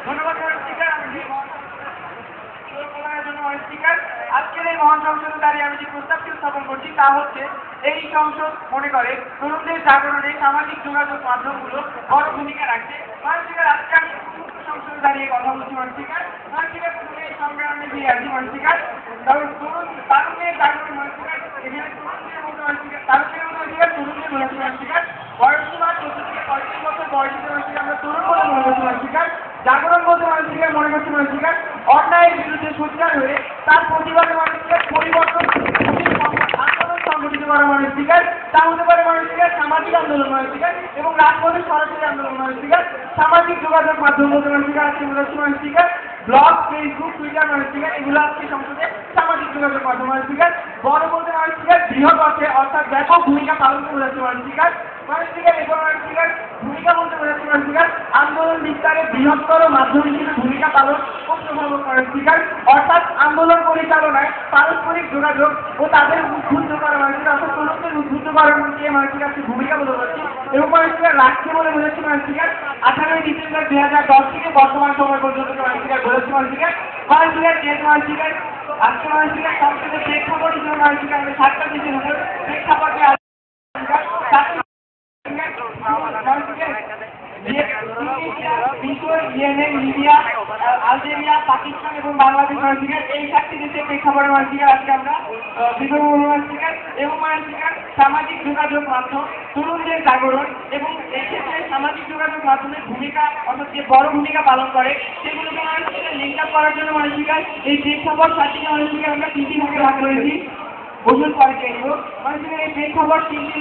ধন্যবাদ speaker. Speaker, আজকের এই মহান সংসদে দাঁড়িয়ে আমি যে প্রস্তাবটি উত্থাপন করছি তা হচ্ছে, এই সংসদ মনে করে তরুণদের জাগরণে সামাজিক যোগাযোগ মাধ্যমগুলো বড় ভূমিকা রাখছে। স্পিকার, আজকে আমি সংসদে দাঁড়িয়ে কথা বলছি। স্পিকার, প্রথমে এই সংগ্রামে দিয়ে আসি। স্পিকার, তারুণের জাগরণ। স্পিকার, এখানে তরুণদের মতো তারুণের মতো তরুণদের বলেছে। স্পিকার, বয়সীমা 14 থেকে 35 বছর বয়সী আমরা তরুণ বলে মনে করছি। স্পিকার, জাগরণ বলতে মানুষকে মনে করছে। স্পিকার, অন্যায়ের বিরুদ্ধে সোচ্চার হয়ে তার প্রতিবাদে মানুষকে পরিবর্তন আন্দোলন সংগঠিত করা। স্পিকার, তা হতে পারে স্পিকার সামাজিক আন্দোলন। স্পিকার, এবং রাজপথে সরাসরি আন্দোলন। স্পিকার, সামাজিক যোগাযোগ মাধ্যম বলতে স্পিকার আজকে বলেছি। Speaker, blog, Facebook, Twitter. Speaker, এগুলো আজকে সংসদে সামাজিক যোগাযোগ মাধ্যম। স্পিকার, বড় বলতে স্পিকার বৃহৎ অর্থে অর্থাৎ ব্যাপক ভূমিকা পালন করে বোঝাচ্ছে। স্পিকার, স্পিকার এবং স্পিকার ভূমিকা বলতে বোঝাচ্ছে। স্পিকার, আন্দোলন বিস্তারে বৃহত্তর মাধ্যম হিসেবে ভূমিকা পালন ও প্রভাবক করে। স্পিকার, অর্থাৎ আন্দোলন পরিচালনায় পারস্পরিক যোগাযোগ ও তাদের উদ্বুদ্ধ করা। অর্থাৎ তরুণদের উদ্বুদ্ধ করার মধ্যে ভূমিকা বলে পাচ্ছি এবং স্পিকার রাখছে বলে বলেছি। স্পিকার, 18 ডিসেম্বর 2010 থেকে বর্তমান সময় পর্যন্ত স্পিকার বলেছি। স্পিকার, স্পিকার আজকে স্পিকার সংসদের প্রেক্ষাপট হিসেবে স্পিকার আমি 7টা দেশের উপর প্রেক্ষাপটে ইয়েমেন, লিবিয়া, আলজেরিয়া, পাকিস্তান এবং বাংলাদেশ। এই 7টি দেশের প্রেক্ষাপটে আজকে আমরা এবং সামাজিক যোগাযোগ মাধ্যম তরুণদের জাগরণ এবং এক্ষেত্রে সামাজিক যোগাযোগ মাধ্যমের ভূমিকা অর্থাৎ যে বড় ভূমিকা পালন করে সেগুলোকে লিঙ্ক আপ করার জন্য এই প্রেক্ষাপট 7টি আমরা 3টি ভাগে ভাগ করেছি। ওষুধ পরে চাইব এই প্রেক্ষাপট 3টি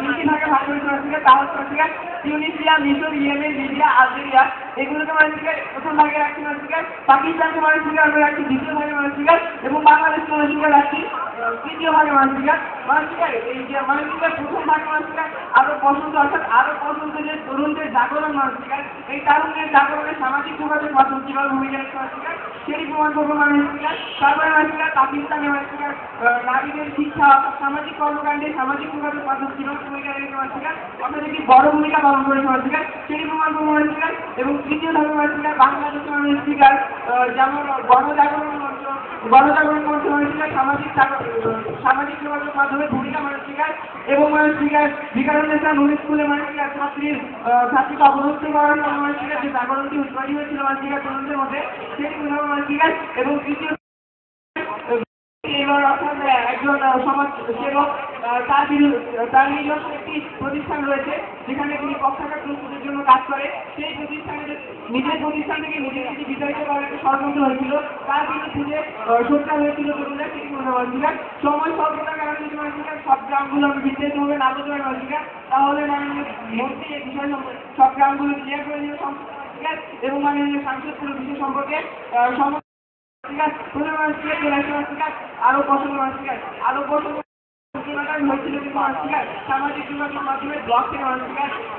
তিনটি ভাগে ভাগ করেছে। তা হচ্ছে তিউনিসিয়া, মিশর, ইয়েমেন, লিবিয়া, আলজেরিয়া। এগুলোকে প্রথম ভাগে রাখছি। পাকিস্তানকে আমরা রাখছি দ্বিতীয় ভাগে। এবং বাংলাদেশকে রাখছি তৃতীয় ভাগে। এই যে প্রথম ভাগে আরো পছন্দ অর্থাৎ আরো পছন্দ যে তরুণদের জাগরণ। এই তারুণদের জাগরণে সামাজিক যোগাযোগ মাধ্যম কিভাবে ভূমিকা রাখছে সেই প্রমাণ করবো। তারপরে পাকিস্তানে নারীদের শিক্ষা সামাজিক কর্মকাণ্ডে সামাজিক যোগাযোগ মাধ্যম কিভাবে ভূমিকা রেখেছে অর্থাৎ একটি বড় ভূমিকা পালন করেছে সেই প্রমাণ করবো। এবং তৃতীয় ধাপে বাংলাদেশের যেমন গণজাগরণ মঞ্চ সামাজিক যোগাযোগ মাধ্যমে ভূমিকা এবং বিকারুন্নেসা নূর স্কুলে ছাত্রীকে অবরুদ্ধ করার জন্য যে জাগরণটি তৈরি হয়েছিল তরুণদের মধ্যে সেই এবং তৃতীয় একজন সমাজ সেবক তার নিজস্ব একটি প্রতিষ্ঠান রয়েছে যেখানে তিনি পক্ষাঘাত প্রস্তুতির জন্য কাজ করে। সেই নিজের প্রতিষ্ঠান থেকে নিজেকে বিতাড়িত করার একটা ষড়যন্ত্র হয়েছিল, তার বিরুদ্ধে সোচ্চার হয়েছিল তরুণরা। সেটি মনে হয়েছিল সময় স্বল্পতার কারণে সব গ্রামগুলো আমি বিস্তারিত হবে না বলতে পারি তাহলে মন্ত্রী এই বিষয় সব গ্রামগুলো ক্লিয়ার করে দিল এবং সাংসদ বিষয় সম্পর্কে আরো পছন্দ আরো পছন্দ হয়েছিল সামাজিক যোগাযোগ মাধ্যমে ব্লগ থেকে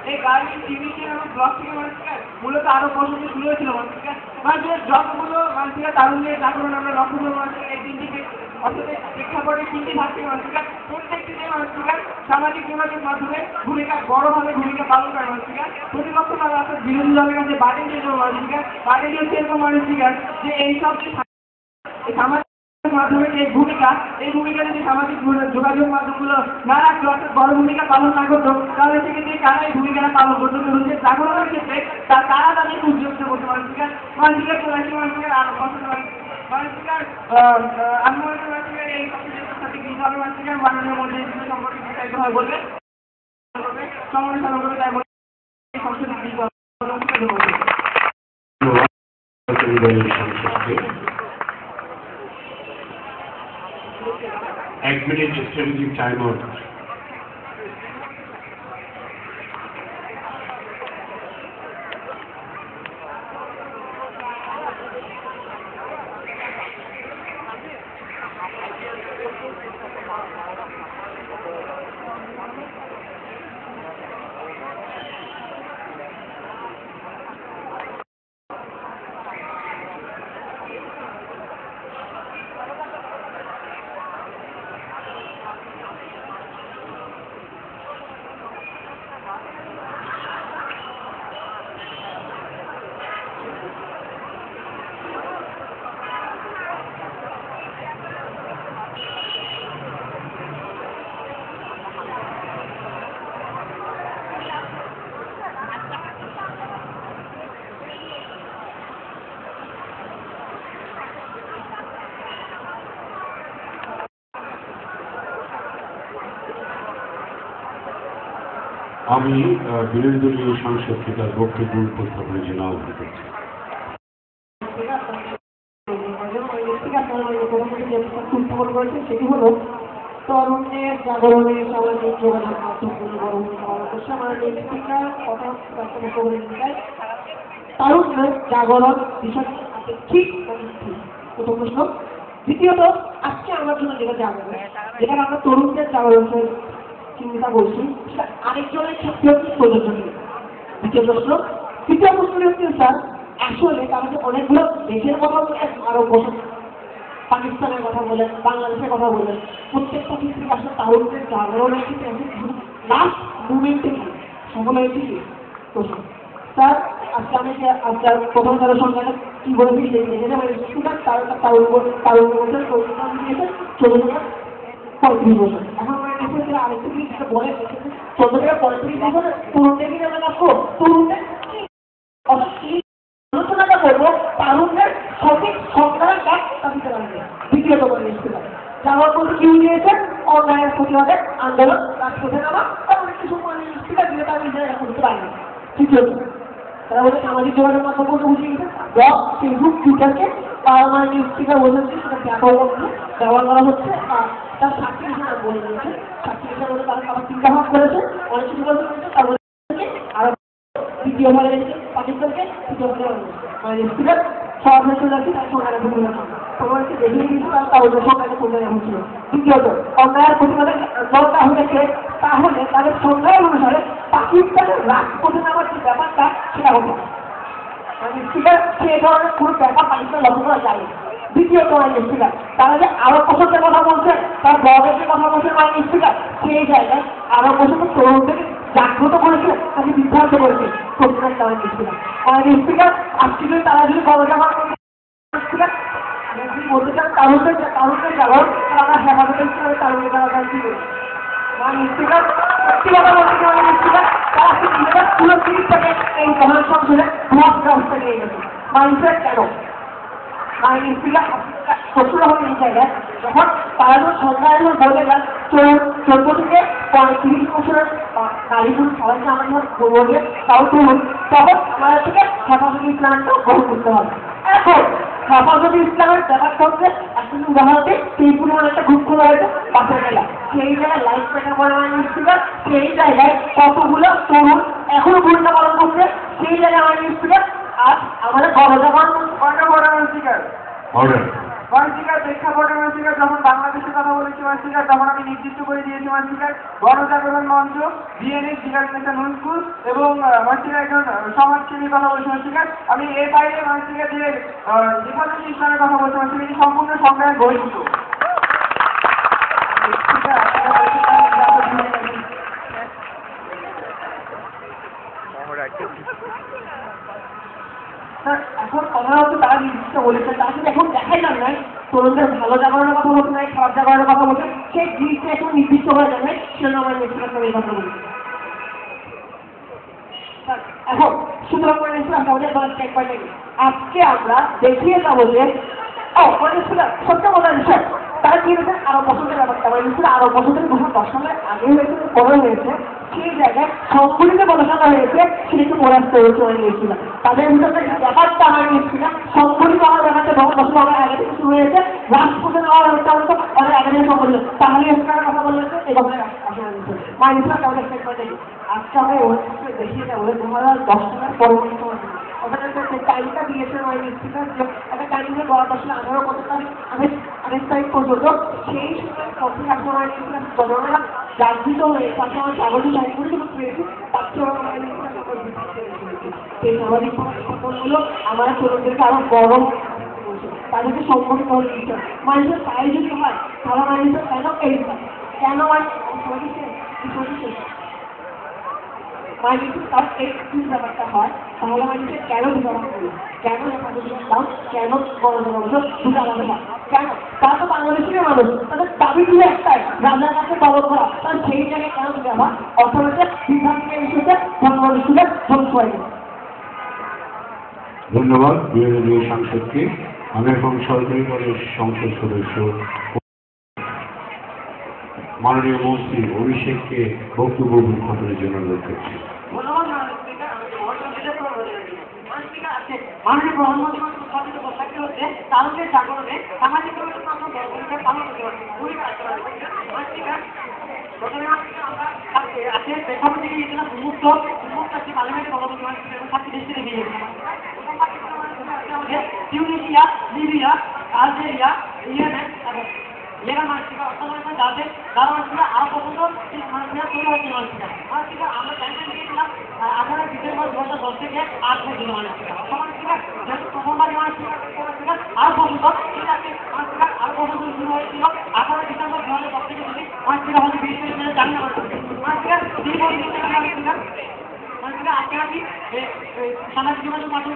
এই গার্মেন্ট টিভি এবং ব্লগ থেকে মূলত আরো পছন্দ শুরু হয়েছিল ব্লগগুলো তারুণ্যের জাগরণ আমরা লক্ষ্য করবো। এই তিনটি অর্থাৎ প্রেক্ষাপটে 3টি ভাগ থেকে প্রত্যেকটি সামাজিক যোগাযোগ মাধ্যমে বড়ভাবে ভূমিকা পালন করে। প্রতিপক্ষ অর্থাৎ বিরোধী দলের কাছে বাড়ি দিয়ে হচ্ছে এরকম যে এইসব সামাজিক মাধ্যমের এই ভূমিকা যদি সামাজিক যোগাযোগ মাধ্যমগুলো না রাখতো অর্থাৎ বড় ভূমিকা পালন না করতো তাহলে সেক্ষেত্রে কারা এই ভূমিকাটা পালন করতো তরুণদের জাগরণের ক্ষেত্রে তারা তাদেরকে উদ্যোগ করতে পারে। আরো পছন্দ আমি মনে করি এই সাথে কিভাবে মাননীয় মন্ত্রী সম্পর্কে বিস্তারিত হয় বলবে সমালোচনা করবে তাই বলে এক মিনিট স্ট্র্যাটেজিক টাইম আউট। আমি বিরোধী দলীয় সাংসদকে তার বক্তব্য উপস্থাপনের জন্য আহ্বান করছি। সেটি হল তরুণের জাগরণে সামাজিক যোগাযোগ মাধ্যমগুলো বড় ভূমিকা পালন করছে। আমার স্পিকার কথা তরুণের জাগরণ বিষয়টি ঠিক প্রথম প্রশ্ন। দ্বিতীয়ত, আজকে আমার জন্য যেটা জাগরণ, যেখানে আমরা তরুণদের জাগরণের চিন্তা করছি, সেটা আরেকজনের ক্ষেত্রে হচ্ছে প্রযোজ্য নেই। দ্বিতীয় প্রশ্ন হচ্ছে স্যার, আসলে তারা যে অনেকগুলো দেশের কথা বলে, আরো বছর পাকিস্তানের কথা বলেন, বাংলাদেশের কথা বলেন, প্রত্যেকটা ক্ষেত্রে আসলে তারুণ্যের জাগরণের ক্ষেত্রে লাস্ট মুভমেন্টে সফল হয়েছে কি প্রশ্ন। স্যার, আজকে আমি আজকে প্রথম তার সংখ্যাটা কি বলেছি তারুণ্য বছর দিয়েছে 14 বছর। এখন আরেকটু কি বলে 14 বছর তরুণদের কি আমরা রাখবো? তরুণদের আলোচনাটা করবো তারুণ্যের সঠিক সংখ্যার কাজ দিতে পারবে। দ্বিতীয়ত যাওয়ার মধ্যে কি দিয়েছে অন্যায়ের প্রতিবাদে আন্দোলন রাজপথে নামা, তেমন কিছু দিলে তার নিজেরা করতে পারবে। তৃতীয়ত, তারা বলে সামাজিক যোগাযোগ মাধ্যম বলতে বুঝিয়ে গেছে ব্লগ, ফেসবুক, টুইটারকে পারমানেন্ট নিউজ স্পিকার বলেছে, সেটা ব্যবহার করা হচ্ছে। তার সাক্ষী হিসেবে বলে দিয়েছে, সাক্ষী হিসেবে বলে তারা আবার চিন্তা ভাব করেছে, অনেক কিছু বলতে পেরেছে। তারপরে আরো দ্বিতীয় ভাগে পাকিস্তানকে, তৃতীয় ভাগে স্পিকার সরাসরি যাচ্ছে তার সংখ্যাটা ভূমিকা সবাইকে দেখিয়ে দিয়েছে তার সংখ্যাটা কমে যাচ্ছিল। দ্বিতীয়ত, অন্যায়ের প্রতিবাদে দরকার হয়েছে, তাহলে তাদের সংখ্যার অনুসারে পাকিস্তানের রাজপথে নামার যে ব্যাপারটা সেটা হতো স্পিকার, সে ধরনের কোনো ব্যাপার পাকিস্তান লক্ষ্য করা যায়। দ্বিতীয়ত স্পিকার, তারা যে আরব বছরের কথা বলছে, তারা ব্লগের কথা বলছে স্পিকার, সেই জায়গায় আরব বছর তরুণদের জাগ্রত করেছে, তাকে বিভ্রান্ত করেছে প্রত্যেক তারা স্পিকার। আজকে যদি তারা যদি গণজাগরণ বলতে চান তারুণ্যের জাগরণ, আমরা হেফাজতের হিসেবে তারুণ্যের জাগরণ কি করি স্পিকার, সত্যি কথা বলতে স্পিকার, তারা নিজেদের পুরো জিনিসটাকে এই মহান সংসদে ভোট ব্যবস্থা নিয়ে গেছে। মানুষের কেন স্পিকার প্রশ্ন হবে এই জায়গায়, যখন তারা যখন সরকার বলে যান 14 থেকে 35 বছরের নারী পুরুষ সবাইকে আমরা যখন বলবে তাও তরুণ, তখন আমাদের থেকে হেফাজতে ইসলামটা গ্রহণ করতে হবে। এখন হেফাজতে ইসলামের ব্যাপারটা হচ্ছে একটা উদাহরণে সেই পরিমাণ একটা গ্রুপ খোলা হয়েছে বাসের মেলা, সেই জায়গায় লাইফ প্যাটার করা স্পিকার, সেই জায়গায় কতগুলো তরুণ এখনো ভূমিকা পালন করছে, সেই জায়গায় আমার স্পিকার। আর আমাদের গণজাগরণ স্পিকার প্রেক্ষাপটে যখন বাংলাদেশের কথা বলেছি স্পিকার, তখন আমি নির্দিষ্ট করে দিয়েছি স্পিকার গণজাগরণ মঞ্চ, বিএনএ স্পিকার নুনস্কুল এবং স্পিকার একজন সমাজসেবীর কথা বলছি স্পিকার। আমি এর বাইরে স্পিকার যে হেফাজতে ইসলামের কথা বলছি স্পিকার, এটি সম্পূর্ণ সংখ্যায় বহিষ্কৃত। এখন কথা হচ্ছে তারা নির্দিষ্ট বলেছে, তারা কিন্তু এখন দেখাই যান নাই তরুণদের ভালো জাগরণের কথা বলছে নাই, খারাপ জাগরণের কথা বলছে, সেই জিনিসটা এখন নির্দিষ্ট হয়ে যান নাই, সেজন্য আমার নির্দিষ্ট এই কথা বলি। এখন সুতরাং আজকে আমরা দেখিয়ে যাবো যে সত্য মজার বিষয় তারা কি হয়েছে আরো বছরের ব্যাপারটা আরো বছরের 10 সালের আগে হয়েছে, পরে হয়েছে, সেই জায়গায় সংগঠিত গবেষণা হয়েছে, সেটা একটু পরে আসতে হয়েছে নিয়েছিল। তাদের ভিতরে ব্যাপারটা আমার নিয়েছিল সংগঠিত হওয়ার ব্যাপারটা 10 বছর আগে থেকে শুরু হয়েছে, রাষ্ট্রপতি হওয়ার ব্যাপারটা হয়তো অনেক আগে থেকে সংগঠিত। তাহলে এসকার কথা বলেছে এই ধরনের আজকে আমরা দেখিয়ে যাবো 2010 সালের পরবর্তী সময় টাইমটা দিয়েছে একটা টাইমে 2018 কত তারিখ আরেক তারিখ পর্যন্ত, সেই সময় জনগণরা জাগৃত হয়ে পাশাপাশি জাগরিত পেয়েছি, তার সেই সামাজিক পরিবর্তনগুলো আমাদের তরুণদেরকে আরো বড় তাদেরকে সংগঠিত হয়ে দিচ্ছে। মানুষের তাই যদি হয় তাহলে মানুষের কেন এই কেন ব্যাপারটা হয়, তাহলে মানুষের কেন বিভাগ করি, কেন দাম, কেন দুটো আলাদা হয়, কেন তারা তো বাংলাদেশের মানুষ, তাদের দাবি ছিল একটাই রাজার কাছে কবর করা, তার সেই জায়গায় কেন দিতে হয় অর্থনীতির বিভাগ থেকে এসেছে জনগণের ধ্বংস হয়ে গেছে। ধন্যবাদ বিরোধী দলীয় সাংসদকে। আমি এখন সরকারি দলের সংসদ সদস্য মাননীয় মন্ত্রী অভিষেককে বক্তব্য উপস্থাপনের জন্য অনুরোধ করছি। ধন্যবাদ মাননীয় স্পিকার। আমাকে মহাসংসদের স্পিকার আছে মাননীয় প্রধানমন্ত্রী উদ্বোধিত পোশাকটি হচ্ছে তারুণ্যের জাগরণে সামাজিক মাধ্যম বড় ভূমিকা পালন করতে পারে। স্পিকার প্রথমে আমরা আছে প্রেক্ষাপট থেকে গিয়েছিলাম উন্মুক্ত একটি পার্লামেন্টে গণতন্ত্র এবং 7টি দেশ থেকে গিয়েছিলাম। টিউনিসিয়া, লিবিয়া, আলজেরিয়া, ইয়েমেন এবং লেবার মানসিকা অর্থনৈতিক যাদের যারা মানসিকা আরো পর্যন্ত মানসিকা তৈরি হচ্ছে মানসিকা আমরা ক্যাম্পেন দিয়েছিলাম 18 ডিসেম্বর 2010 থেকে 8 পর্যন্ত মানসিকা যেহেতু প্রথমবারই মানসিকা আরো পর্যন্ত ঠিক আছে মানসিকা আরো পর্যন্ত শুরু হয়েছিল 18 ডিসেম্বর 2010 থেকে যদি মানসিকা হয়তো 20 মিনিট জানি না মানসিকা মানসিকা আজকে আমি সামাজিক যোগাযোগ মাধ্যমে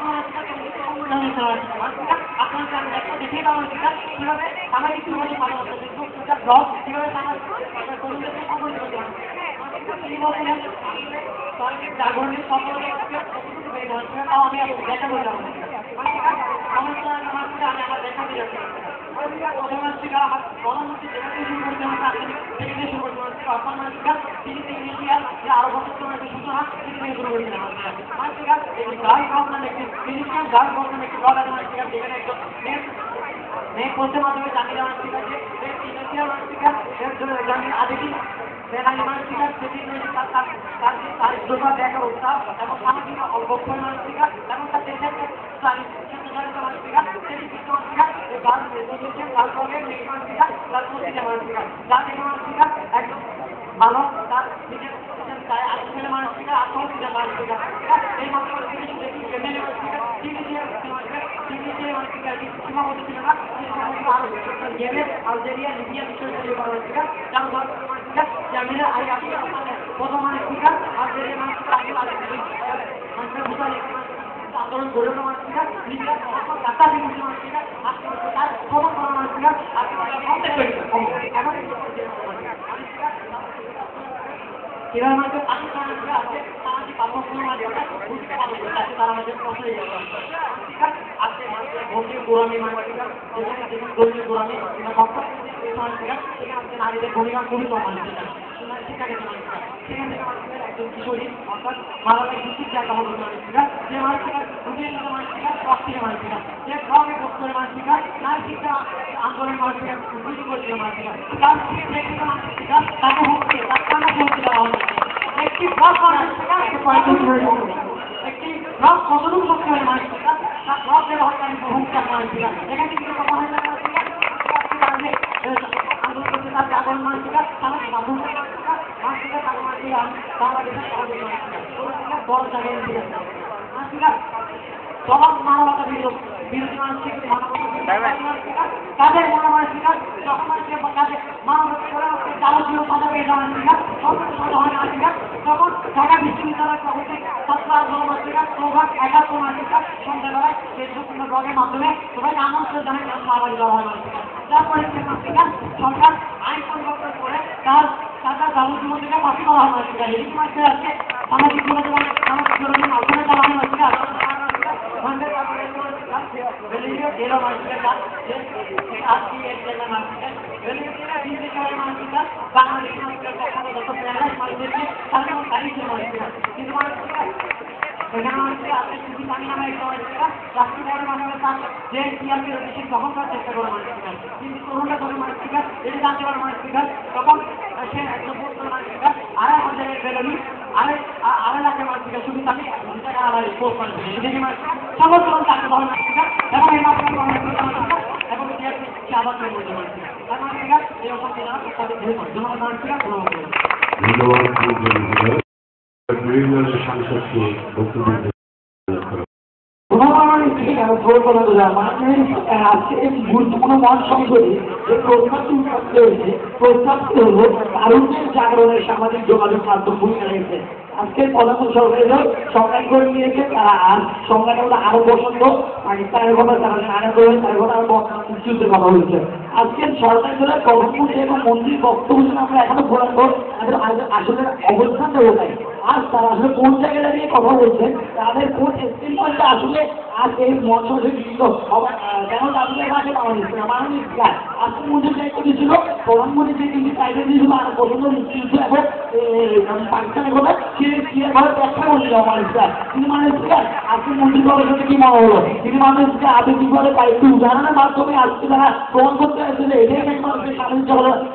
আপনাকে আমি একটা দেখিয়ে দেওয়া মানসিকা কীভাবে সামাজিক যোগাযোগ মাধ্যম ব্লগ কীভাবে সামাজিক কর্মীদেরকে অবহিত করতে পারে জাগরণের সফলতা তাও আমি দেখা করে যাবো আমি আমার দেখা দিয়ে যাচ্ছি প্রধানমন্ত্রীরা প্রধানমন্ত্রী যেখানে শুরু করতে হবে সেখানে শুরু করতে হবে অর্থনৈতিকা তিনি ইন্ডিয়া যে আরো বছর সূচনা তিনি শুরু করতে হবে মানসিকা এই গাড়ি গভর্নমেন্ট একটি ফিলিপিয়ান গাড়ি গভর্নমেন্ট একটি দল আছে মানসিকা যেখানে একজন মেয়ে পোস্টের মাধ্যমে জানিয়ে দেওয়া মানসিকা যে ইন্ডিয়া মানসিকা জানিয়ে আগে কি মানসিকা সেটি তার যোগা দেখার উৎসাহ এবং সামাজিক অবক্ষয় মানসিকা এবং তার দেশের মানসিকা সেটি মানসিকা একদম ভালো তার নিজের আত্মীয় মানসিকা আত্মহত্যা মানসিকা এই সীমাবদ্ধ ছিল না আলজেরিয়া লিবিয়া বিষয় মানসিকা মানসিকা জামিনের আগে প্রথম মানসিকা আলজেরিয়া মানসিকা আন্দোলন গড়ে মানসিকা লিবিয়া কাতা বিরোধী মানসিকা তার প্রধান করা মানসিকা এবার আমাদের মানসিকা আছে সামাজিক কর্মসূচির মাধ্যমে বুঝতে পারবো তারা আমাদের প্রশ্ন আছে ধর্মীয় গোড়ামি মানসিকা যেখানে ধর্মীয় গোড়ামি মানসিকা সেখানে আজকে নারীদের ভূমিকা খুবই কম মানসিকা শিক্ষাকে মানসিকা সেখান থেকে মানসিকার একজন কিশোরী অর্থাৎ মানবিক ভিত্তিক জায়গা হল মানসিকা যে মানসিকা রুটিন মানসিকা প্রক্রিয়া মানসিকা যে ব্লগে পোস্ট করে মানসিকা নারী শিক্ষা আন্দোলন মানসিকা উদ্যোগী করছিল মানসিকা তার মানসিকা তাকে হচ্ছে তার কান্না হচ্ছে দেওয়া হচ্ছে একটি ব্লগ মানসিকা একটি ব্লগ কতটুকু শক্তি হয় মানসিকা তার ব্লগ ব্যবহারকারী ভূমিকা মানসিকা এখানে কিন্তু কথা হয় না আন্দোলন করতে তার জাগরণ মানসিকা সামাজিক মাধ্যম মানসিকা তার মানসিকা বাংলাদেশের সহযোগী মানসিকা বড় জায়গায় মানসিকা সমাজ মানবতা বিরোধী মানসিক মানসিকা তাদের মনোমানসিকা যখন মানুষের কাছে মানবতা যাবতীয় বাধা পেয়ে যাওয়া মানসিকা মানসিকা তখন ঢাকা বিশ্ববিদ্যালয় প্রভৃতি ছাত্র আন্দোলন মানসিকা প্রভাব একাত্ম মানসিকা সন্ধ্যাবেলায় ফেসবুক কিংবা ব্লগের মাধ্যমে সবাই আমন্ত্রণ জানায় মারামারি দেওয়া হয় মানসিকা যার পরিস্থিতি মানসিকা সরকার আইন পরিবর্তন করে তার যাবতীয় থেকে ফাঁসি করা হয় মানসিকা এই মাসে আজকে সামাজিক যোগাযোগ মাধ্যমে দেওয়া হয় মানসিকা চেষ্টা করে মানসিকা কিন্তু তরুণরা করে মানসিকা এটি জানতে পারে মানসিকা তখন সে একজন মানসিকা 2,500 বেরোনি 2,500,000 মানসিকা শুধু তাকে পোস্ট মানসিকা সমস্ত তাকে বহন মানসিকা এবং এই মানসিকা এবং সে আবার মানসিকা এই অবস্থা ধন্যবাদ মানসিকা ধন্যবাদ সাংসদকে বক্তব্য আজকে গুরুত্বপূর্ণ মহান সংসদে যে প্রস্তাবটি উত্থাপিত হয়েছে প্রস্তাবটি হল তারুণ্যের জাগরণের সামাজিক যোগাযোগ মাধ্যম ভূমিকা রয়েছে আজকের প্রধানমন্ত্রী সরকারি করে নিয়েছে তারা আর সংখ্যাটা হলো আরো পছন্দ পাকিস্তানের কথা তারা সারা করে তার কথা আরো মুক্তিযুদ্ধের কথা হয়েছে আজকের সরকারি দলের প্রধানমন্ত্রী এবং মন্ত্রীর বক্তব্য আমরা এখনো বলবো তাদের আসলে অবস্থানটা কোথায় আজ তারা আসলে কোন জায়গায় দাঁড়িয়ে কথা বলছেন, তাদের কোন স্ক্রিন পয়েন্টটা আসলে আজ এই মঞ্চ বিভিন্ন কেন তাদের কাছে মাননীয় আজকে মধ্যে দায়িত্ব দিয়েছিল প্রধানমন্ত্রী যে তিনি দায়িত্ব দিয়েছিল আর পর্যন্ত মুক্তিযুদ্ধ এবং পাকিস্তানের কথা সে ভাবে ব্যাখ্যা করছিল মানুষরা তিনি মানুষরা আজকে মন্ত্রী দলের সাথে কি মনে হলো তিনি মানুষকে আবেগিকভাবে কয়েকটি উদাহরণের মাধ্যমে আজকে তারা প্রমাণ করতে আসলে এটাই নাকি মানুষের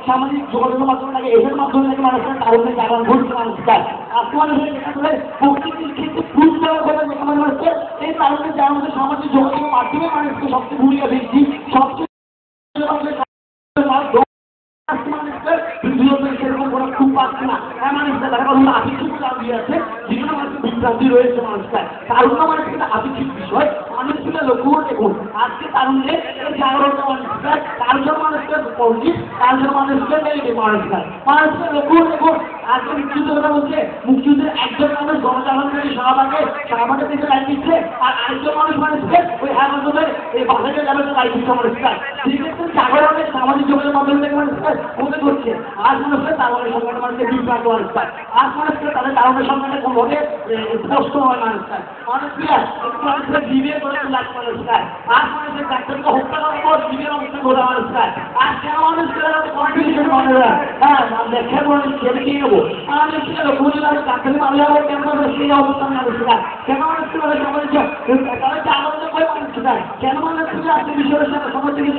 সামাজিক যোগাযোগের মাধ্যমে নাকি এদের মাধ্যমে নাকি মানুষের কারণে জাগান ঘটছে মানুষরা আজকে মানুষের যেখানে প্রকৃতির ক্ষেত্রে ভুল দেওয়ার কথা যেখানে মানুষকে এই কারণে যারা আমাদের সামাজিক যোগাযোগের মাধ্যমে মানুষকে সবচেয়ে ভুলিয়ে দিচ্ছি সবচেয়ে সেরকম কোনো খুব পাচ্ছে না হ্যাঁ মানুষটা দেখা কোনো আপেক্ষিক দাবি আছে যেখানে মানুষের বিভ্রান্তি রয়েছে মানুষটা কারণ মানে সেটা আপেক্ষিক বিষয় মানুষগুলো লক্ষ্য করে দেখুন আজকে কারণে জাগরণ মানুষটা কারজন মানুষকে পজিটিভ কারজন মানুষকে নেগেটিভ মানুষটা লক্ষ্য করে দেখুন আজকে মুক্তিযুদ্ধের কথা বলছে মুক্তিযুদ্ধের একজন মানুষ গণজাগরণকারী শাহবাগে থেকে লাইন দিচ্ছে আর আরেকজন মানুষকে ওই হ্যামাজনের এই বাজারে যাবে লাইন দিচ্ছে মানুষটা সেক্ষেত্রে জাগরণের সামাজিক যোগাযোগের মাধ্যমে থেকে মানুষটা মনে করছে আজ মানুষকে তাদের সংখ্যাটা মানুষকে বিভ্রান্ত মানুষটা আজ মানুষকে তাদের কারণের সংখ্যাটা কোনোভাবে স্পষ্ট হয় মানুষরা জীবের করে লাগ মানুষটা আজ মানুষের ডাক্তারকে হত্যা করার পর জীবের অবস্থা ঘোরা মানুষটা আজ কেন মানুষরা কনফিউশন মনে হয় হ্যাঁ ব্যাখ্যা করে ছেড়ে দিয়ে নেবো মানুষকে লক্ষ্য আমি ডাক্তারি মামলা হবে কেন সেই অবস্থান মানুষরা কেন মানুষকে তারা জাগরণ করে মানুষটা কেন মানুষকে আজকে বিষয়ের সাথে সমাজ থেকে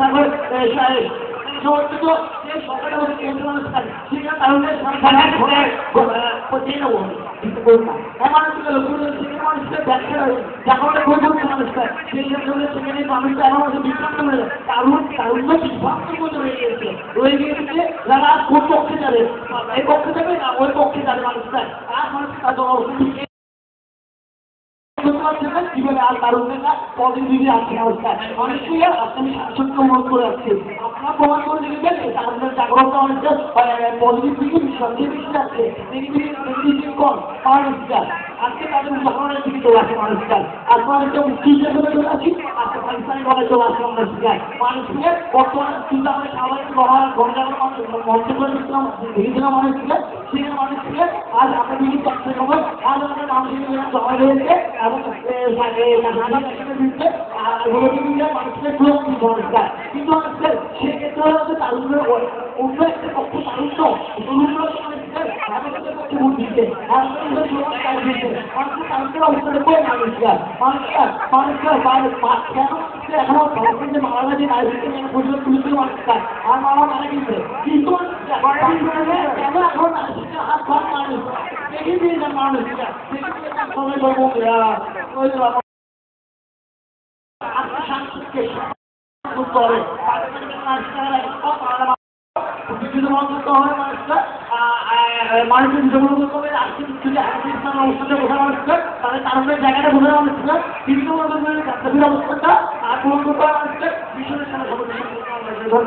সমর্থিত যে সরকারের মধ্যে কেন্দ্র মানুষ থাকে সেটা কারণে সরকার ঘোরায় দিয়ে নেবো মানুষকে লক্ষ্য মানুষকে ব্যাখ্যা জাগরণে করে বলছে মানুষটা সেই ক্ষেত্রে সেখানে মানুষটা এমন হচ্ছে বিভ্রান্ত হয়ে যায় কারণ বিভ্রান্তের মধ্যে রয়ে গিয়েছে যারা কোন পক্ষে যাবে এই পক্ষে যাবে না ওই পক্ষে যাবে মানুষটা আর মানুষকে তাদের অবস্থা জীবনে আর কারণ পজিটিভ আছে অবস্থা মানুষকে আপনি শাসনকে অনুরোধ করে যাচ্ছে আপনারা প্রমাণ করে দেখবেন তাদের জাগ্রত অনেকটা পজিটিভ দিকে সবচেয়ে বেশি যাচ্ছে নেগেটিভ কম মানুষটা আজকে তাদের উদাহরণের দিকে চলে আসে মানুষটা আজ মানুষটা মুক্তিযুদ্ধের জন্য চলে আসি আজকে পাকিস্তানি গলায় চলে আসে মানুষকে মানুষকে বর্তমানে চিন্তা করে স্বাভাবিক গণজাগরণ মানুষ মঞ্চ করে দিচ্ছিলাম বিভিন্ন মানুষকে সেখানে মানুষকে আজ আমরা বিভিন্ন চাকরি সময় আজ আমাদের মানুষের জমা রয়েছে এবং কিন্তু সেক্ষেত্রে হচ্ছে তারুণ্যের অন্য একটা পক্ষ তারুণ্য ভোট দিচ্ছে তারুণ্যের অবস্থাটা করে মানুষরা কেন এখনো যে মারা গেছে রাজনীতি পরিষদ তুলেছিল মানুষরা আর মারা মারা গেছে কিন্তু কেন এখন হাত ঘর মানুষ দেখে দিয়ে যান মানুষরা মানুষের জনগণ করে আজকে অবস্থাটা বোঝা মানুষকে তাদের কারণের জায়গাটা বোঝা মানুষকে বিভিন্ন অবস্থাটা আর পূরণ করতে মানুষকে বিশ্বের সাথে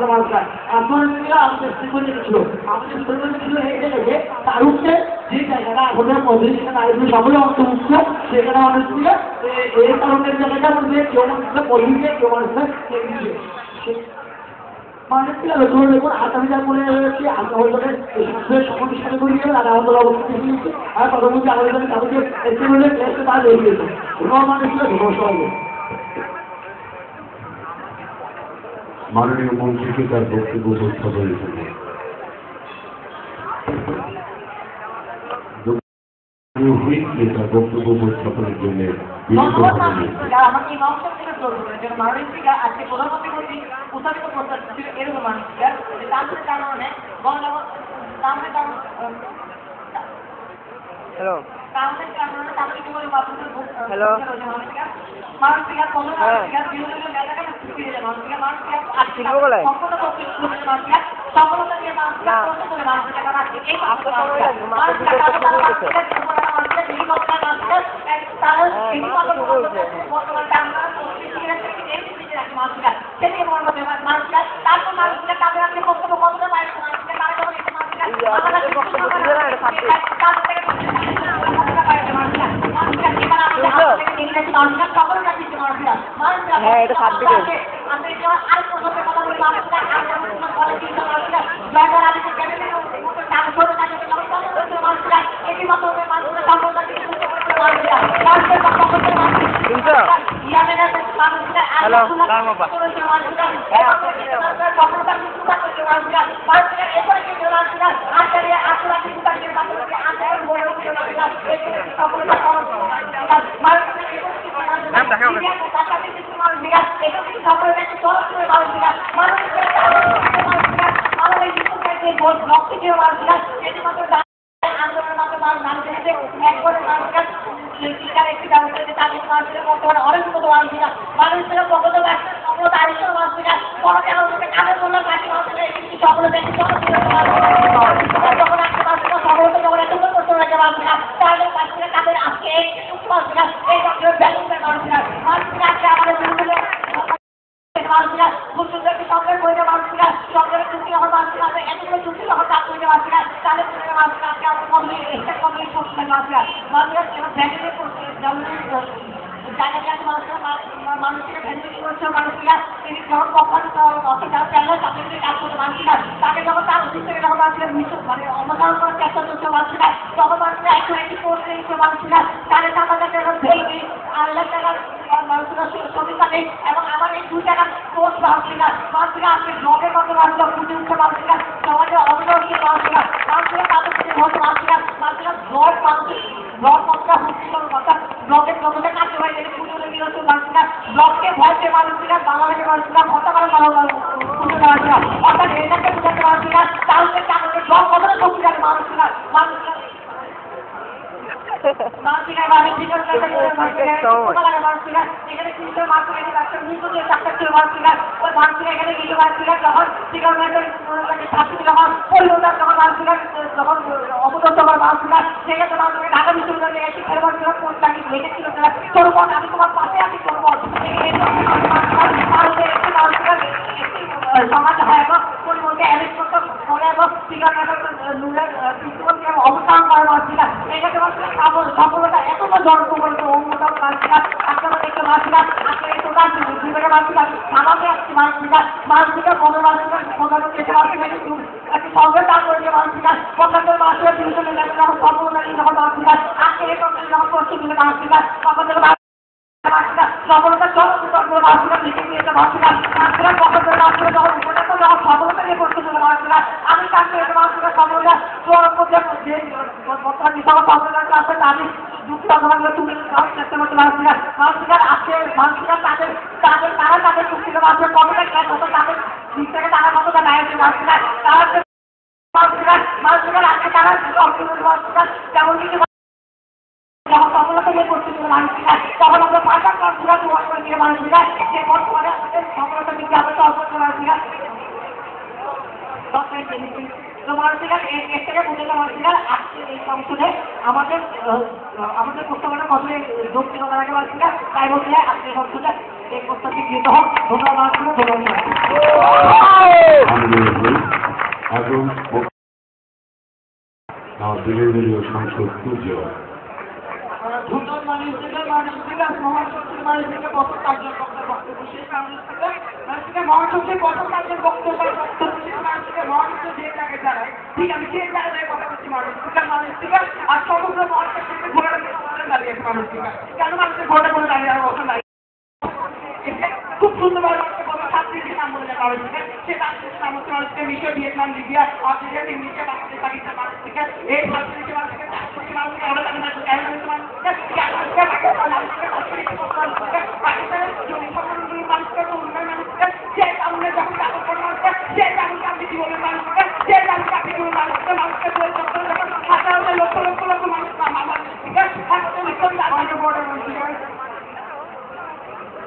মানুষরা আপনারা আমাদের ছিল আমাদের ছিল এই জায়গায় তারুণ্যের যে জায়গাটা এখন মধ্যে নারীগুলো সকলে অন্তর্ভুক্ত সেখানে মানুষগুলো এই কারণের জায়গাটা মধ্যে কেউ মানুষরা পলিশে কেউ মানুষরা মানুষগুলো লক্ষ্য করে দেখুন আগামী যা মনে রয়েছে আন্দোলনের সমাজের সাথে করে দিয়েছে আর আমাদের অবস্থা নিয়েছে আর প্রধানমন্ত্রী আমাদের কাউকে একটি বলে তারা দিয়ে দিয়েছে ধন্যবাদ মানুষগুলো ধন্যবাদ মাননীয় মন্ত্রীকে তার বক্তব্য উপস্থাপনের জন্য হুইটকে তার বক্তব্য উপস্থাপনের জন্য আমাকে নকশা থেকে চলবে যেন মাননীয় আজকে প্রধানমন্ত্রী কর্তৃক উত্থাপিত প্রস্তাব ছিল এরকম মানুষরা যে তাদের কারণে হ্যালো কারণের কারণে তাদের জীবনের মাধ্যমে হ্যালো মানসিকা কোনো মানসিকা বিরোধী নেতাকে ফিরে যায় মানসিকা আজকে সম্পূর্ণ পক্ষে মানসিকা সফলতা দিয়ে মানসিকা প্রশ্ন করে মানসিকা রাখছে এই তারা বর্তমান মানসিকা সেটি মানসিকা তারপর মানসিকা তাদের আজকে বক্তব্য কতটা পায় মানসিকা তারা যখন হ্যাঁ এটা সাত দিকে মানুষরা হ্যালো রাম বাবা নাম দেখা হবে আন্দোলনের মাধ্যমে মানুষের একবারে মানুষের শিক্ষার একটি ব্যবস্থা তাদের মানুষের বর্তমানে অনেক মতো মানুষেরা মানুষের পক্ষ সকল দায়িত্ব মানুষেরা পরে আমাদেরকে কাজের জন্য কাছে মানুষেরা একটি সকল ব্যক্তি যখন একটা মানুষেরা সকলকে যখন এত করতে পারে মানুষেরা তাহলে মানুষেরা তাদের আজকে এই মানুষেরা এই ব্যাংকের মানুষেরা আজকে আমাদের বিরুদ্ধে মানুষেরা খুব সুন্দর একটি সরকার করে মানুষেরা সরকারের চুক্তি যখন মানুষেরা এতগুলো চুক্তি যখন কাজ করে মানুষেরা তাহলে মানুষেরা আজকে আমাদের কমপ্লিট একটা কমপ্লিট করছে মানুষেরা ব্যাংকে করছে জায়গায় মানুষেরা ভ্যালিডিটি করছে মানুষেরা তিনি যখন কখন যারা প্যানেল তাদেরকে কাজ করতে মানুষেরা তাকে যখন তার অফিস থেকে যখন মানুষেরা মানে অনুসরণ করার চেষ্টা করছে মানুষেরা তখন মানুষেরা একটু কোর্স নিচ্ছে মানুষেরা 7,500 টাকা ভেবে 8,00,000 টাকা মানুষেরা শ্রমিক থাকে এবং আমার এই 2 টাকা কোর্স মানুষেরা আজকে ব্লগের মতো মানুষেরা ফুটে উঠছে মানুষেরা সমাজে অবনতি মানুষেরা তাদের থেকে হচ্ছে মানুষেরা ব্লগ মানুষেরা হচ্ছে কথা ব্লগের জগতে কাজে হয় যেটা পুজোতে বিরত মানুষেরা ব্লগকে ভয়তে মানুষেরা বাংলাদেশের মানুষেরা কথা বলে পুজো মানুষেরা অর্থাৎ এটাকে বোঝাতে মানুষেরা তাহলে তাদেরকে ব্লগ কতটা শক্তিশালী মানুষেরা এখানে কিন্তু মানুষেরা একটা মৃত্যু দিয়ে চারটা ছিল মানুষেরা ওই মানুষেরা এখানে গিয়ে মানুষেরা যখন ছাত্রী যখন পরিবর্তন যখন মানুষেরা যখন অবদত্ত হয় মানুষেরা সেক্ষেত্রে মানুষেরা ঢাকা বিশ্ববিদ্যালয়ে এসে ফের মানুষেরা কোন চাকরি রেখেছিল তারা তরুণ আমি তোমার পাশে আছি তরুণ সমাজ হয় এবং পরিবর্তে অ্যারেস্ট করতে করে এবং অবস্থান করে মানুষেরা এক্ষেত্রে মানুষেরা সফলতা এতটা জনপ্রবণত অন্যতম মানুষেরা আপনারা দেখতে মানুষেরা আজকে এই টোটাল জীবনের মানুষেরা আমাকে আসছে মানুষেরা কোনো মানুষেরা প্রধানত এসে মানুষেরা একটি সংগ্রাম দান করে দিয়ে মানুষেরা পঞ্চাশের মানুষেরা বিভিন্ন লেভেল যখন সফলতা নিয়ে যখন মানুষেরা আজকে এই পক্ষে যখন প্রস্তুত দিলে মানুষেরা তখন সফলতা মানুষেরা লিখে দিয়েছে মানুষেরা পঞ্চাশের মানুষেরা যখন যখন সফলতা নিয়ে প্রস্তুত দিলে মানুষেরা আমি কাছে মানুষেরা সফলতা যে বর্তমান বিশাল সফলতা আছে তাদের দুটি অবদানগুলো তুলে দেওয়ার চেষ্টা করতে মানুষেরা আজকে মানুষেরা তারা তাদের চুক্তিতে মানুষের কতটা ক্যাশ হতো তাদের দিক থেকে তারা কতটা দায়িত্ব মানুষেরা মানুষেরা আজকে তারা মানুষেরা যেমন কিছু যখন সফলতা নিয়ে প্রস্তুত দিলে মানুষেরা তখন আমরা পাঁচটা মানুষেরা প্রভাব করে দিয়ে মানুষেরা যে বর্তমানে আমাদের সফলতা দিকে আমরা সফল করতে মানুষেরা তো মানুষেরা এর থেকে বোঝাতে মানুষেরা আজকে এই সংসদে আমাদের প্রস্তাবনা কতটা যৌক্তিকতা লাগে মানুষেরা তাই বলতে আজকে সংসদে এই প্রস্তাবটি গৃহীত হোক ধন্যবাদ মানুষেরা ধন্যবাদ বিরোধী সংসদ পুজো ধন্যবাদ মানুষেরা মানুষেরা প্রথম কার্যের বক্তব্য সেই মানুষেরা মহাসংসদের প্রথম কার্যের বক্তব্য মানুষেরা মহাসংসদ যে জায়গায় দাঁড়ায় ঠিক আমি সেই জায়গায় কথা বলছি মানুষেরা আর সমগ্র মহাসংসদ থেকে ঘোরা দাঁড়িয়েছে মানুষেরা কেন মানুষের ঘোরা করে দাঁড়িয়ে আর অবস্থা দাঁড়িয়ে খুব সুন্দরভাবে মানুষকে বলবো ছাত্রীদের নাম বলে দেওয়া হয়েছে সে ছাত্রীদের নাম হচ্ছে মানুষকে মিশর Vietnam Libya Australia India Bangladesh Pakistan মানুষকে এই ছাত্রীদের মানুষকে মানুষকে অনেক পাকিস্তানের সংগঠনগুলির মানুষকে উন্নয়ন মানুষকে যে কারণে যখন চাকর করে মানুষকে যে কারণে আপনি জীবনের মানুষকে যে কারণে আপনি জীবনের মানুষকে যখন হাজার লক্ষ লক্ষ লক্ষ মানুষ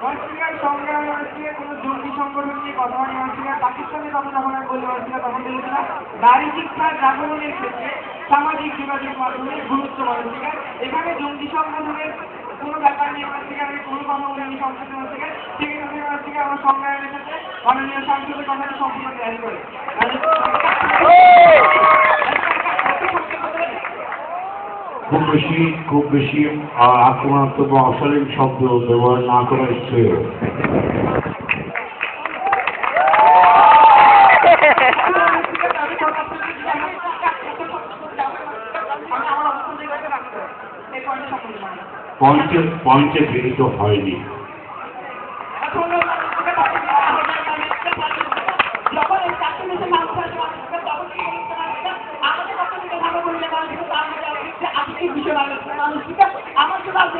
মানুষের সংগ্রাম মানুষের কোনো জঙ্গি সংগঠন নিয়ে কথা হয় মানুষের পাকিস্তানের কথা যখন আমি বলি মানুষেরা তখন বলেছিলাম নারী শিক্ষার জাগরণের ক্ষেত্রে সামাজিক যোগাযোগ মাধ্যমের গুরুত্ব মানুষের এখানে জঙ্গি সংগঠনের কোনো ব্যাপার নিয়ে মানুষের আমি কোনো কথা বলিনি সংসদে মানুষের সেক্ষেত্রে মানুষের আমার সংগ্রামের ক্ষেত্রে মাননীয় সাংসদের কথাটা সম্পূর্ণ গ্রহণ করে খুব বেশি আক্রমণাত্মক বা অশালীন শব্দ ব্যবহার না করার ইচ্ছে পঞ্চে গৃহীত হয়নি।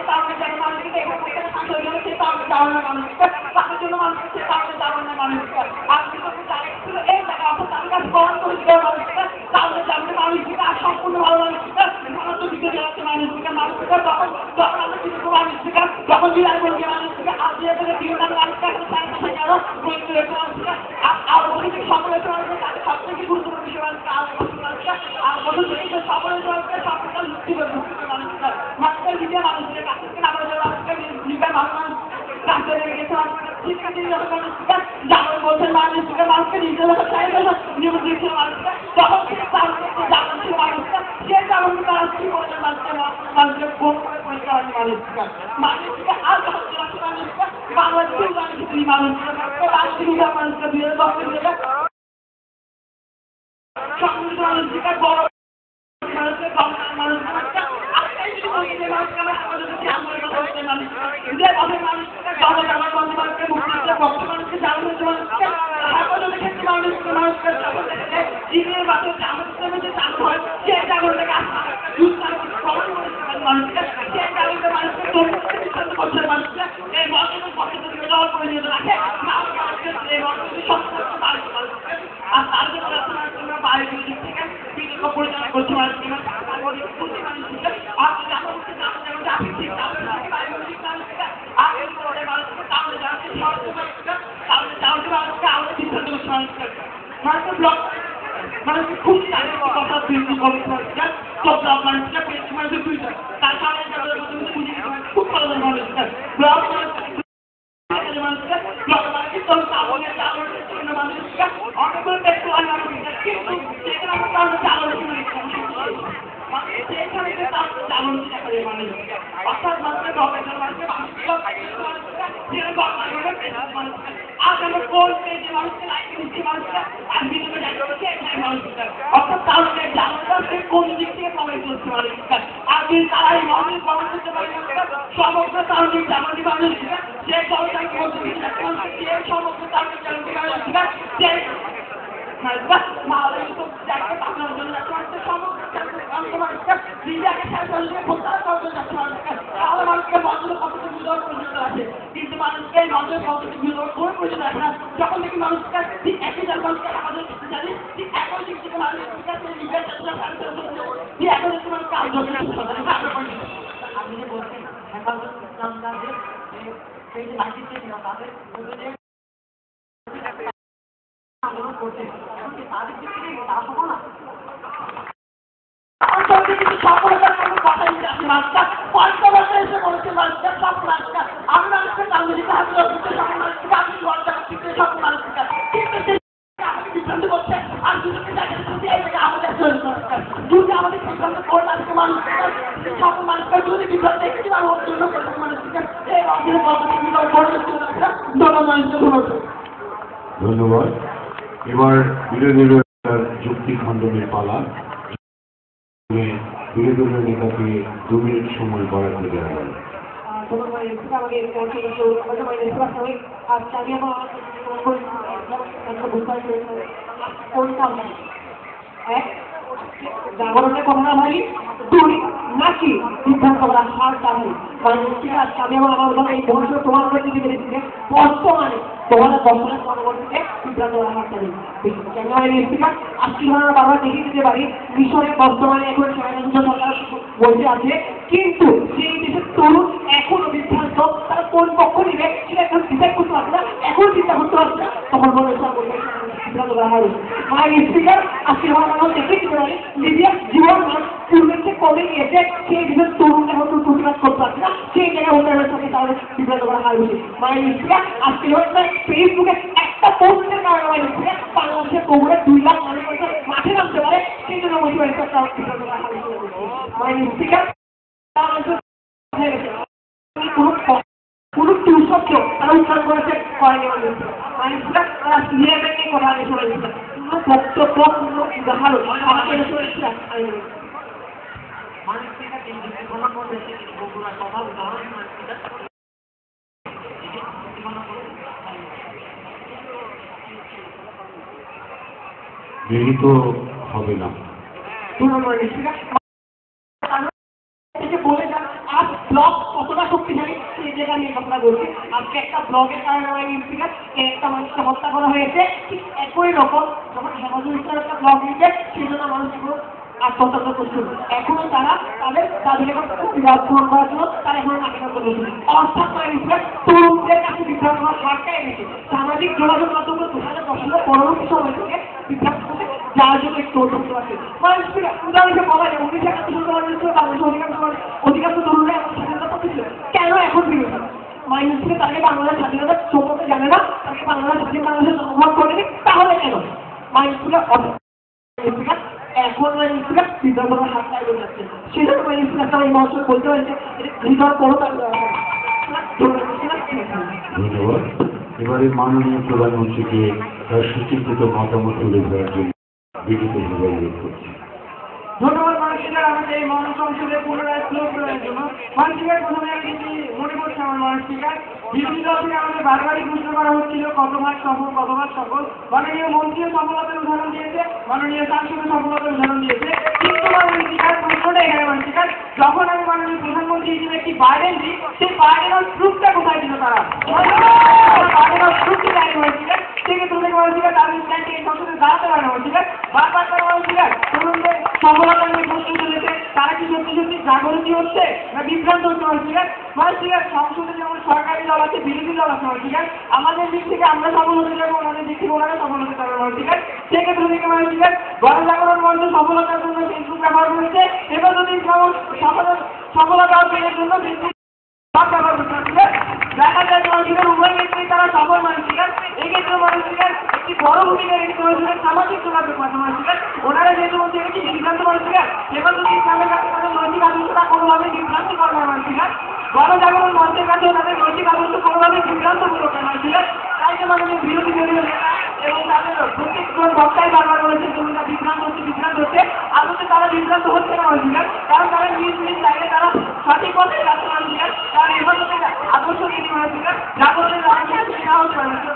তারুণের জন্য মানুষকে এখানে প্রত্যেকটা সাংসদ জন্য সেই তারুণের মানুষকে তাদের জন্য মানুষকে সেই তারুণের মানুষকে আপনি তো জায়গা ছিল এই জায়গা অর্থাৎ তাদের কাছে বরণ করেছিল মানুষকে তারুণের মানুষকে আর সম্পূর্ণ ভালো মানুষকে ভারত দিতে যাচ্ছে মানুষকে তখন আমরা কিছু মানুষকে তখন বিদায় করবে মানুষকে আজকে থেকে জীবনের মানুষকে আরো বলতে মানুষকে আর ওদিকে সকলের মানুষকে তাদের সব থেকে গুরুত্বপূর্ণ বিষয় মানুষকে আর বছর থেকে সকলের মানুষকে সবটা লুক্তি করে মানুষের নিজের মানুষকে কাছে আমাদের মানুষকে নিজের মানুষ রাস্তায় লেগে গেছে ঠিক আছে মানুষকে যেমন বলছেন মানুষকে নিজের চাই নিয়ম দিয়েছিল মানুষকে তখন জানান ছিল মানুষকে সে যেমন তারা কি বলছেন মানুষকে ফোন করে পরিষ্কার হয়নি মানুষকে আর মানুষকে বাংলাদেশের মানুষকে রাষ্ট্রীয় মানুষকে দিয়ে সংগঠিত মানুষকে বড় মানুষকে মানুষকে পরিচালনা করছে মানুষকে মানুষকে খুব কথা খুব ভালো মানুষকে ব্লক অনেকগুলো দেখতে হয় মানুষকে কিন্তু সেখানে আমরা কারণে চালন অর্থাৎ মানুষের গবেষণা আজ আমরা কোন পেজে মানুষকে লাইক দিচ্ছি মানুষকে আর ভিডিও মানুষকে অর্থাৎ তাহলে জানাটা সে কোন দিক থেকে কমেন্ট করছে মানুষকে আর যদি তারা এই মানুষের কমেন্ট করতে পারে সমগ্র তাহলে জানাটি মানুষকে সে গবেষণাকে বলতে সে সমগ্র তাহলে জানাটি মানুষকে সে কিন্তু মানুষকে নজর যখন দেখি মানুষকে ঠিক একই মানুষকে আমাদের জানি ঠিক একই দিক থেকে মানুষকে এখন একটু মানুষ কাজ আপনি যে বলছেন আন্দোলন করছে তাদের ক্ষেত্রে তা হবো না সফলতার কোনো কথাই জানি মানুষটা ৫ বছর এসে বলেছে মানুষটা সব মানুষটা আমি মানুষকে কাঙ্গলিকে হাতে রক্ষিত সব মানুষকে আমি লজ্জা করতে সব মানুষকে কিন্তু সে আমাকে বিভ্রান্ত করছে আর দুজনকে জায়গায় যদি এই জায়গায় আমাদের চলে মানুষটা যদি আমাদের বিভ্রান্ত করলে আজকে মানুষকে সব মানুষকে যদি বিভ্রান্ত একটি বার ওর জন্য করছে মানুষকে এই অধীনে পদ্ধতি ধন্যবাদ। এবার বিরোধী দলের যুক্তি খণ্ডনের পালা। বিরোধী দলের নেতাকে 2 মিনিট সময় বরাদ্দ দেওয়া হয়। জাগরণের কথা বলি 2 নাকি সিদ্ধান্ত করা সার দাবি কারণ আমি আমার এই বর্ষ তোমার প্রতি বেরিয়েছে বর্তমানে 2010 সালের পরবর্তীতে সিদ্ধান্ত করা হার দাবি আজকে আমরা বারবার দেখিয়ে দিতে পারি মিশরে বর্তমানে এখন সরকার বলতে আছে কিন্তু সেই দেশের তরুণ এখনো বিভ্রান্ত তারা কোন পক্ষ নিবে সেটা এখন ডিসাইড করতে পারছে না এখন চিন্তা করতে পারছে না তখন বলে সিদ্ধান্ত করা হবে মায়ের স্পিকার আজকে আমরা দেখিয়ে দিতে পারি লিবিয়ার জীবন পূর্বের থেকে কমে গিয়েছে সেই দেশের তরুণ এখন প্রতিবাদ করতে পারছে না সেই জায়গায় অন্যান্য সাথে তাহলে সিদ্ধান্ত করা হয় মায়ের স্পিকার আজকে ফেসবুকে একটা পোস্টের কারণে মায়ের স্পিকার বাংলাদেশের কোমরে 2 লাখ মানুষ মাঠে নামতে পারে সেই জন্য মোটিভেট করতে সিদ্ধান্ত করা হয় মায়ের স্পিকার কোনো শব্দ তারা উচ্চারণ করেছে করেনি তারা সিনিয়র ব্যাংকে কথা আগে সরে গেছে বক্তব্য কোনো উদাহরণ আমাকে সরেছে গৃহীত হবে না। বলে যান আজ ব্লক কত কতটা শক্তিশালী সেই জায়গা নিয়ে কথা বলছি। আজকে একটা ব্লগের কারণে আমার স্পিকার একটা মানুষকে হত্যা করা হয়েছে, ঠিক একই রকম যখন হেফাজুল ইসলাম একটা ব্লগ দিয়েছে সেই জন্য মানুষগুলো আত্মহত্যা করছিল। এখনো তারা তাদের বিরাট গ্রহণ করার জন্য তারা এখনো নাকিনা করেছিল। অর্থাৎ তরুণদের কাছে বিভ্রান্ত হারটা এনেছে সামাজিক যোগাযোগ মাধ্যমে 2010 সালের পরবর্তী সময় থেকে বিভ্রান্ত করতে যার জন্য একটু অর্থ আছে। মানুষকে উদাহরণ হিসেবে বলা যায় 1971 বাংলাদেশের অধিকাংশ তরুণরা এখন স্বাধীনতা পাচ্ছিল। কেন এখন বিরোধী মানুষকে তাকে বাংলাদেশ স্বাধীনতা সম্পর্কে জানে না, তাকে বাংলাদেশ স্বাধীন বাংলাদেশের জন্মগ্রহণ করেনি, তাহলে কেন মানুষগুলো এখন বিদ্যালয়ের হাতটাই বলে যাচ্ছে। সেজন্য মানুষগুলো এই মহসূল বলতে হয়েছে হৃদয় করো তার ধন্যবাদ। এবারে মাননীয় প্রধানমন্ত্রীকে তার সুচিন্তিত মতামত তুলে ধরার জন্য বিনীতভাবে অনুরোধ করছি। ধন্যবাদ মানুষের আমাদের এই মন সংসদে পুনরায় শ্লোক করার জন্য। মানুষের প্রথমে আমি যদি মনে করছি আমার মানুষটিকা বিরোধী দল থেকে আমাদের বারবারই প্রশ্ন করা হচ্ছিল কতবার সফল। মাননীয় মন্ত্রীও সফলতার উদাহরণ দিয়েছে, মাননীয় সাংসদের সফলতার উদাহরণ দিয়েছে, কিন্তু মানুষটিকার প্রশ্নটা এখানে মানুষটিকার যখন আমি মাননীয় প্রধানমন্ত্রী হিসেবে একটি বার্ডেন দিই সেই বার্ডেনের প্রুফটা কোথায় ছিল তারা বার্ডেনের প্রুফটি দেয়নি মানুষটিকার। সেক্ষেত্রে থেকে মানুষটিকার তাদের স্ট্যান্ডে এই সংসদে দাঁড়াতে পারে মানুষটিকার বারবার তারা মানুষটিকার তরুণদের সফলতা নিয়ে প্রশ্ন চলেছে, তারা কি সত্যি জাগরণী হচ্ছে না বিভ্রান্ত হচ্ছে মানুষটিকার সংসদে যেমন সরকারি দল আছে বিরোধী দল আছে মানুষটিকার আমাদের দিক থেকে আমরা সফল হতে যাবো, ওনাদের দিক থেকে ওনারা সফল হতে পারবে মানুষটিকার। সেক্ষেত্রে থেকে মানুষটিকার গণজাগরণ মঞ্চ সফলতার জন্য ফেসবুক ব্যবহার করেছে, এবার যদি সফলতা পেয়ে জন্য দেখা যায় মানুষের উভয় ক্ষেত্রে তারা সফল মানুষের এক্ষেত্রে মানুষের একটি বড় ভূমিকা রেখেছে মানুষের সামাজিক যোগাযোগ মাধ্যম মানুষের ওনারা যেহেতু বলছে একটি বিভ্রান্ত মানুষের এবার যদি ইসলামের কাছে তাদের নৈতিক আদর্শটা কোনোভাবে বিভ্রান্ত করবে মানুষের গণজাগরণ মঞ্চের কাছেও তাদের নৈতিক আদর্শ কোনোভাবে বিভ্রান্ত করবে মানুষের তাই যে মানুষের বিরোধী দলীয় নেতা এবং তাদের প্রত্যেকজন বক্তাই বারবার বলেছে তরুণরা বিভ্রান্ত হচ্ছে আদতে তারা বিভ্রান্ত হচ্ছে না মানুষের কারণ তারা নিজ চাইলে তারা সঠিক পথে যাচ্ছে মানুষের কারণ এবার আদর্শ নীতি মানুষের জাগরণের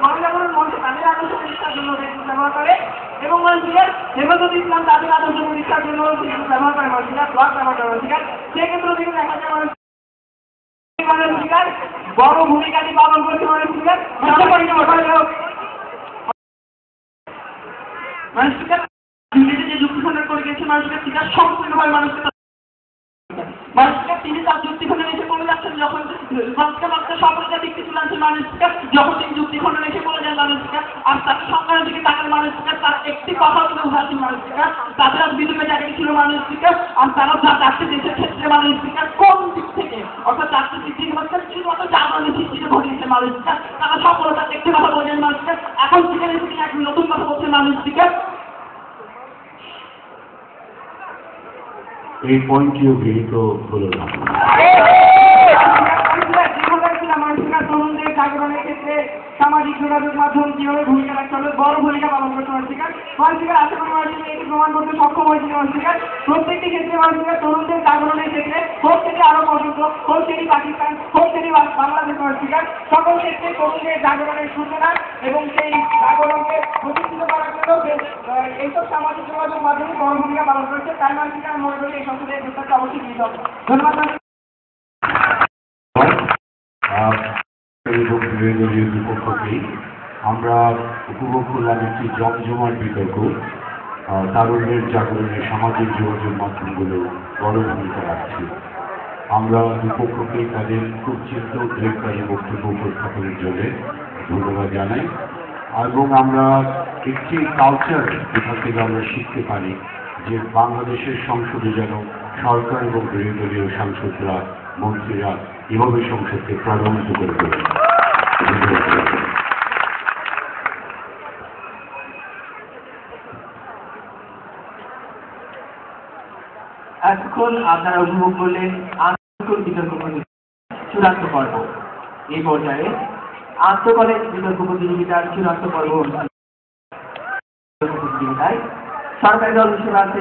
গণজাগরণ মঞ্চ তাদের আদর্শ প্রতিষ্ঠার জন্য ব্যবহার করে এবং মানুষের হেফাজত ইসলাম তাদের আদর্শ প্রতিষ্ঠার জন্য ব্যবহার করে মানুষের ব্লগ ব্যবহার করে মানুষের সেক্ষেত্রে থেকে দেখা যায় মানুষের বড় ভূমিকাটি পালন করছে মানুষের যে যুক্তি খণ্ডন করে গেছে মানুষের সেটা সম্পূর্ণভাবে মানুষকে তিনি তার যুক্তি খণ্ডন এসে বলে যাচ্ছেন যখন সফলতা দিকটি তুলে আনছেন মানুষকে যখন তিনি যুক্তি খণ্ডন এসে বলে যান মানুষকে আর তাকে সংখ্যার দিকে তাকার মানুষকে তার একটি কথা তুলে উঠাচ্ছেন মানুষকে তাদের বিদ্যুতের জায়গায় ছিল মানুষকে আর তারা চারটে দেশের ক্ষেত্রে মানুষকে কোন দিক থেকে অর্থাৎ চারটে দিক থেকে হচ্ছে শুধুমাত্র জাগরণের সৃষ্টিতে ঘটিয়েছে মানুষকে তারা সফলতার একটি কথা বলছেন মানুষকে এখন থেকে তিনি এক নতুন কথা বলছেন মানুষকে। এই পয়েন্টটিও গৃহীত হলো না। তরুণদের জাগরণের ক্ষেত্রে সামাজিক যোগাযোগ মাধ্যম কিভাবে ভূমিকা রাখতে হবে বড় ভূমিকা পালন করতে মানুষিকার আশা করি মানুষের এটি প্রমাণ করতে সক্ষম হয়েছিল মানুষিকার প্রত্যেকটি ক্ষেত্রে মানুষিকার তরুণদের জাগরণের ক্ষেত্রে হোক সেটি আরব পর্যন্ত হোক সেটি পাকিস্তান হোক সেটি বাংলাদেশ মানুষিকার সকল ক্ষেত্রে তরুণদের জাগরণের সূচনা এবং সেই জাগরণকে প্রতিষ্ঠিত করার জন্য এইসব সামাজিক যোগাযোগ মাধ্যমে বড় ভূমিকা পালন করেছে তাই মানুষিকার মনে করি এই সংসদের ভেতরটা অবশ্যই দিতে হবে। ধন্যবাদ। এবং বিরোধী বিপক্ষকেই আমরা উপভোগ করলাম একটি জমজমাট বিতর্ক। তারুণ্যের জাগরণে সামাজিক যোগাযোগ মাধ্যমগুলো বড় ভূমিকা রাখছে। আমরা বিপক্ষকে তাদের খুব চিত্র উদ্রেককারী বক্তব্য উপস্থাপনের জন্য ধন্যবাদ জানাই এবং আমরা একটি কালচার এখান থেকে আমরা শিখতে পারি যে বাংলাদেশের সংসদে যেন সরকার এবং বিরোধী দলীয় সাংসদরা মন্ত্রীরা এভাবে সংসদকে প্রাণবন্ত করে তোলেন। এখন আপনারা উপভোগ করলেন আন্তঃকলেজ বিতর্ক চূড়ান্ত পর্ব। এই পর্যায়ে আন্তঃকলেজ বিতর্ক প্রতিযোগিতার চূড়ান্ত পর্ব প্রতিযোগিতায় সরকারি দল হিসেবে আছে